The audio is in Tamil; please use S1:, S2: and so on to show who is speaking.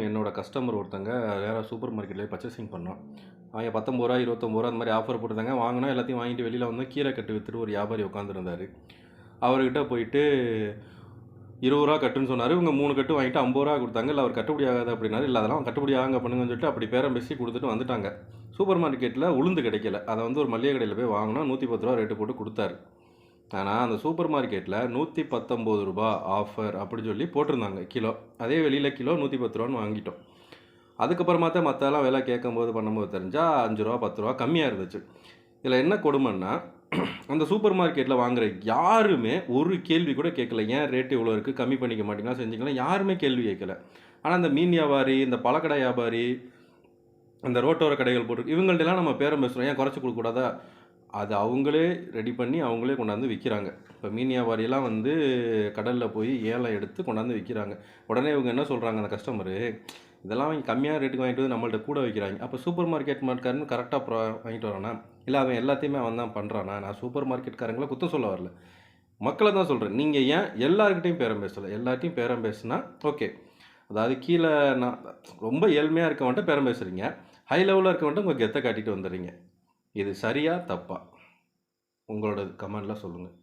S1: என்னோட கஸ்டமர் ஒருத்தங்க வேறு சூப்பர் மார்க்கெட்லேயே பர்ச்சேசிங் பண்ணோம். அவங்க ரூ. 19 ரூ. 29 அந்த மாதிரி ஆஃபர் போட்டிருந்தாங்க. வாங்கினோம், எல்லாத்தையும் வாங்கிட்டு வெளியில் வந்து கீரை கட்டு விற்றுட்டு ஒரு வியாபாரி உட்காந்துருந்தார். அவர்கிட்ட போயிட்டு ரூ. 20 கட்டுன்னு சொன்னார். இவங்க 3 கட்டு வாங்கிட்டு ரூ. 50 கொடுத்தாங்க. இல்லை அவர் கட்டுப்படி ஆகாது அப்படின்னாரு. இல்லை அதெல்லாம் கட்டுப்படி ஆகாங்க பண்ணுங்கன்னு சொல்லிட்டு அப்படி பேரம் பேசி கொடுத்துட்டு வந்துட்டாங்க. சூப்பர் மார்க்கெட்டில் உளுந்து கிடைக்கல. அதை வந்து ஒரு மளிகை கடையில் போய் வாங்கினோம். ரூ. 110 ரேட்டு போட்டு கொடுத்தாரு. ஆனால் அந்த சூப்பர் மார்க்கெட்டில் ரூ. 119 ஆஃபர் அப்படி சொல்லி போட்டிருந்தாங்க கிலோ. அதே வெளியில் கிலோ ரூ. 110 வாங்கிட்டோம். அதுக்கப்புறமா தான் மற்றெல்லாம் விலை கேட்கும்போது பண்ணும்போது தெரிஞ்சால் ரூ. 5 ரூ. 10 கம்மியாக இருந்துச்சு. இதில் என்ன கொடுமைன்னா, அந்த சூப்பர் மார்க்கெட்டில் வாங்குற யாருமே ஒரு கேள்வி கூட கேட்கல. ஏன் ரேட்டு இவ்வளோ இருக்குது, கம்மி பண்ணிக்க மாட்டீங்களா, செஞ்சுக்கலாம், யாருமே கேள்வி கேட்கல. ஆனால் இந்த மீன் வியாபாரி, இந்த பழக்கடை வியாபாரி, அந்த ரோட்டோர கடைகள் போட்டு இவங்கள்ட்டலாம் நம்ம பேரம் பேசுகிறோம். ஏன் குறைச்சி கொடுக்கக்கூடாதா? அது அவங்களே ரெடி பண்ணி அவங்களே கொண்டாந்து விற்கிறாங்க. இப்போ மீன் வியாபாரியெல்லாம் வந்து கடலில் போய் ஏலம் எடுத்து கொண்டாந்து விற்கிறாங்க. உடனே இவங்க என்ன சொல்கிறாங்க, அந்த கஸ்டமரு, இதெல்லாம் அவங்க கம்மியான ரேட்டுக்கு வாங்கிட்டு வந்து நம்மள்ட்ட கூட வைக்கிறாங்க. அப்போ சூப்பர் மார்க்கெட்காரன்னு கரெக்டாக வாங்கிட்டு வரானா? இல்லை அவன் எல்லாத்தையுமே அவன் தான் பண்ணுறானா? நான் சூப்பர் மார்க்கெட்காரங்களை குத்தம் சொல்ல வரல, மக்களை தான் சொல்கிறேன். நீங்கள் ஏன் எல்லாருக்கிட்டையும் பேரம் பேசலை? எல்லார்ட்டையும் பேரம் பேசுனா ஓகே. அதாவது கீழே நான் ரொம்ப ஏழ்மையாக இருக்கவன்ட்ட பேரம் பேசுகிறீங்க, ஹை லெவலில் இருக்கவன்ட்ட உங்கள் கெத்தை காட்டிட்டு வந்துடுறீங்க. இது சரியா தப்பா? உங்களோட கமெண்ட்லாம் சொல்லுங்கள்.